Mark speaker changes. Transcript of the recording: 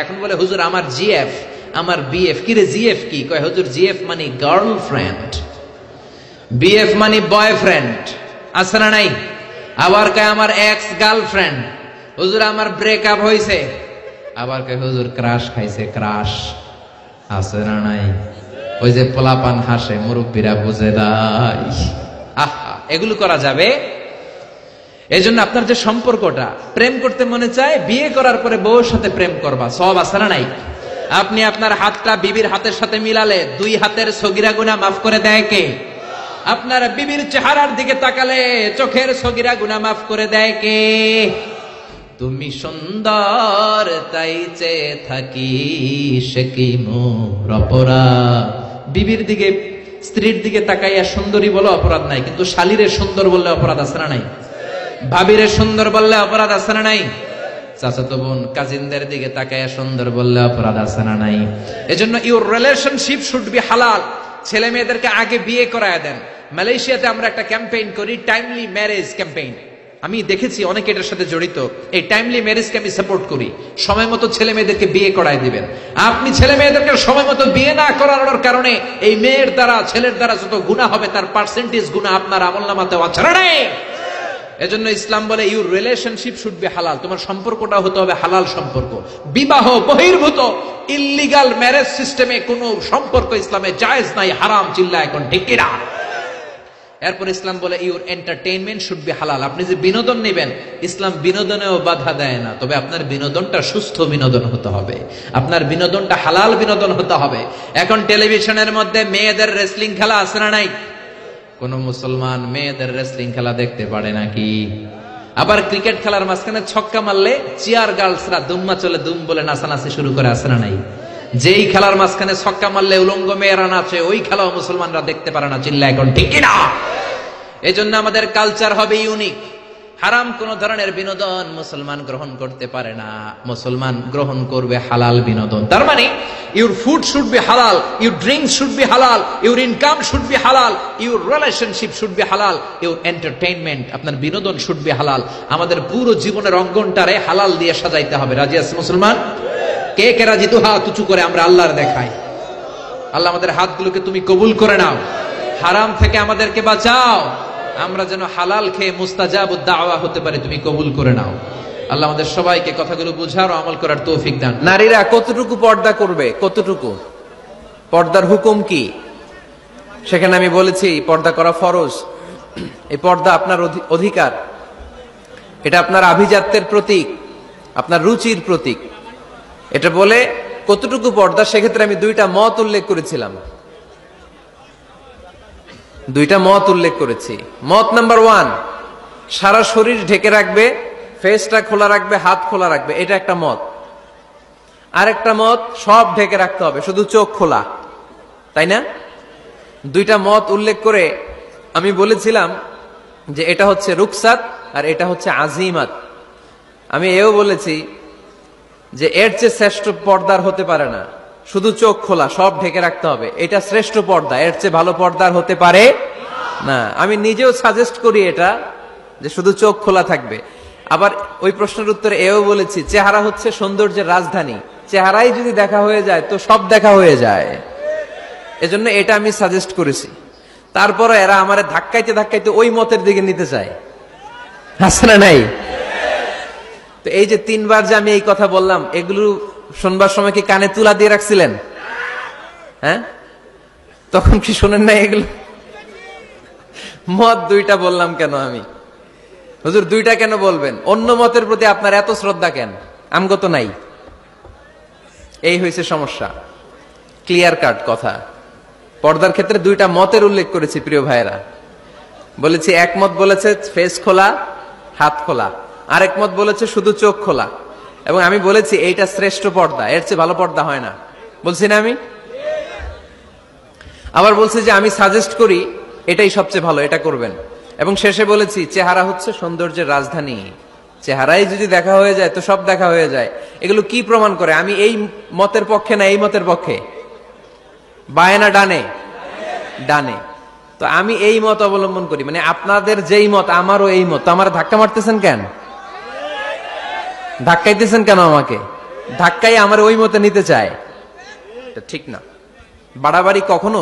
Speaker 1: এখন বলে হুজুর আমার জিএফ, আমার বিএফ। কি রে জিএফ কি? কয় হুজুর জিএফ মানে গার্লফ্রেন্ড, বিএফ মানে বয়ফ্রেন্ড, আছে না নাই? আবার কয় আমার এক্স গার্লফ্রেন্ড। হুজুর আমার ব্রেকআপ হইছে। আবার কয় হুজুর ক্রাশ খাইছে, ক্রাশ, আছে না নাই? ওই যে পোলাপান হাসে, মুরব্বীরা বুঝে নাই। আহা, এগুলো করা যাবে? এই জন্য আপনার যে সম্পর্কটা, প্রেম করতে মনে চায়, বিয়ে করার পরে বউর সাথে প্রেম করবা, সব আছে না নাই? আপনি আপনার হাতটা বিবির হাতের সাথে মিলালে 2 হাতের সগীরা গুনাহ মাফ করে দেয় কে? আপনার বিবির চেহারার দিকে তাকালে চোখের সগীরা গুনাহ মাফ করে দেয় কে? তুমি সুন্দর তাই চেয়ে থাকি, সে কি মোর অপরাধ? বিবির দিকে, স্ত্রীর দিকে তাকাইয়া সুন্দরী বলে অপরাধ নাই, কিন্তু শালীরে সুন্দর বললে অপরাধ আছে না নাই? ভাবিরে সুন্দর বললে অপরাধ আছে না নাই? চাচাতো বোন, কাজিনদের দিকে তাকাইয়া সুন্দর বললে অপরাধ আছে না নাই? এজন্য ইউর রিলেশনশিপ শুড বি হালাল। ছেলে মেয়েদেরকে আগে বিয়ে করায় দেন। মালয়েশিয়াতে আমরা একটা ক্যাম্পেইন করি, টাইমলি ম্যারেজ ক্যাম্পেইন। আমি দেখেছি অনেকে এটার সাথে জড়িত। এই টাইমলি ম্যারেজকে আমি সাপোর্ট করি। সময় মতো ছেলে মেয়েদেরকে বিয়ে করায় দিবেন। আপনি ছেলে মেয়েদেরকে সময় মতো বিয়ে না করানোর কারণে এই মেয়ের দ্বারা, ছেলের দ্বারা যত গুনাহ হবে তার পার্সেন্টেজ গুনাহ আপনার আমলনামাতে আছে না নাই? এজন্য ইসলাম বলে ইউর রিলেশনশিপ শুড বি হালাল। তোমার সম্পর্কটা হতে হবে হালাল সম্পর্ক। বিবাহ বহির্ভূত ইল্লিগাল ম্যারেজ সিস্টেমে কোনো সম্পর্ক ইসলামে জায়েজ নাই, হারাম। চিল্লা এখন ঠিক কিনা? এরপর ইসলাম বলে ইউর এন্টারটেইনমেন্ট শুড বি হালাল। আপনি যে বিনোদন নেবেন, ইসলাম বিনোদনেও বাধা দেয় না, তবে আপনার বিনোদনটা সুস্থ বিনোদন হতে হবে, আপনার বিনোদনটা হালাল বিনোদন হতে হবে। এখন টেলিভিশনের মধ্যে মেয়েদের রেসলিং খেলা আছে না নাই? কোন মুসলমান মেয়েদের রেসলিং খেলা দেখতে পারে নাকি? আবার ক্রিকেট খেলার মাঝখানে ছক্কা মারলে চিয়ার গার্লসরা দুম্মা চলে দুম বলে নাচানাচি শুরু করে, আছে না নাই? যেই খেলার মাঝখানে ছক্কা মারলে উলঙ্গ মেয়েরা নাচে, ওই খেলাও মুসলমানরা দেখতে পারে না। চিল্লা এখন ঠিক কিনা? এই জন্য আমাদের কালচার হবে ইউনিক। হারাম কোন ধরনের বিনোদন মুসলমান গ্রহণ করতে পারে না। মুসলমান গ্রহণ করবে হালাল বিনোদন। তার মানে ইউর ফুড শুড বি হালাল, ইউর ড্রিঙ্কস শুড বি হালাল, ইউর ইনকাম শুড বি হালাল, ইউর রিলেশনশিপ শুড বি হালাল, ইউর এন্টারটেইনমেন্ট, আপনার বিনোদন শুড বি হালাল। আমাদের পুরো জীবনের অঙ্গনটারে হালাল দিয়ে সাজাইতে হবে। রাজি আছে মুসলমান? কে কে রাজি? তো হাত উঁচু করে আমরা আল্লাহর দেখাই। আল্লাহ আমাদের হাতগুলোকে তুমি কবুল করে নাও, হারাম থেকে আমাদেরকে বাঁচাও, আমরা যেন হালাল খেয়ে মুস্তাজাবুদ দাওয়া হতে পারি, তুমি কবুল করে নাও। আল্লাহ আমাদের সবাইকে কথাগুলো বুঝার ও আমল করার তৌফিক দান।
Speaker 2: নারীরা কতটুকু পর্দা করবে, কতটুকু পর্দার হুকুম কি, সেখানে আমি বলেছি পর্দা করা ফরজ। এই পর্দা আপনার অধিকার, এটা আপনার আভিজাত্যের প্রতীক, আপনার রুচির প্রতীক। এটা বলে কতটুকু পর্দা, সেক্ষেত্রে আমি 2টা মত উল্লেখ করেছিলাম, 2টা মত উল্লেখ করেছি। মত নাম্বার 1, সারা শরীর ঢেকে রাখবে, ফেসটা খোলা রাখবে, হাত খোলা রাখবে, এটা একটা মত। আরেকটা মত, সব ঢেকে রাখতে হবে, শুধু চোখ খোলা, তাই না? 2টা মত উল্লেখ করে আমি বলেছিলাম যে এটা হচ্ছে রুকসাত আর এটা হচ্ছে আজিমাত। আমি এও বলেছি যে এর চেয়ে শ্রেষ্ঠ পর্দার হতে পারে না, শুধু চোখ খোলা, সব ঢেকে রাখতে হবে, এটা শ্রেষ্ঠ পর্দা, এর চেয়ে ভালো পর্দার হতে পারে না। আমি নিজেও সাজেস্ট করি এটা, যে শুধু চোখ খোলা থাকবে। আবার ওই প্রশ্নের উত্তরে এও বলেছি চেহারা হচ্ছে সৌন্দর্যের রাজধানী, চেহারাই যদি দেখা হয়ে যায় তো সব দেখা হয়ে যায়, এজন্য এটা আমি সাজেস্ট করেছি। তারপরে এরা আমারে ধাক্কাইতে ধাক্কাইতে ওই মতের দিকে নিতে চায়, আছে না নাই? তো এই যে 3বার যে আমি এই কথা বললাম, এগুলো শুনবার সময় কি কানে তুলা দিয়ে রাখছিলেন? হ্যাঁ, তখন কি শোনেন না এগুলো? মত 2টা বললাম কেন আমি? হুজুর 2টা কেন বলবেন? অন্য মতের প্রতি আপনার এত শ্রদ্ধা কেন? আমগত নাই, এই হয়েছে সমস্যা। ক্লিয়ার কাট কথা। পর্দার ক্ষেত্রে 2টা মতের উল্লেখ করেছি প্রিয় ভাইয়েরা। বলেছি এক মত বলেছে ফেস খোলা, হাত খোলা, আরেক মত বলেছে শুধু চোখ খোলা। এবং আমি বলেছি এইটা শ্রেষ্ঠ পর্দা, এর চেয়ে ভালো পর্দা হয় না, বলছি না আমি? আবার বলছি যে আমি সাজেস্ট করি এটাই সবচেয়ে ভালো, এটা করবেন। এবং শেষে বলেছি চেহারা হচ্ছে সৌন্দর্যের রাজধানী, চেহারাই যদি দেখা হয়ে যায় তো সব দেখা হয়ে যায়। এগুলো কি প্রমাণ করে? আমি এই মতের পক্ষে না এই মতের পক্ষে? বায়ে না ডানে? ডানে। তো আমি এই মত অবলম্বন করি, মানে আপনাদের যেই মত আমারও এই মত। আমার ধাক্কা মারতেছেন কেন? ধাক্কাইতেছেন কেন আমাকে? ধাক্কাই আমার ওই মতে নিতে চায়, এটা ঠিক না। বাড়াবাড়ি কখনো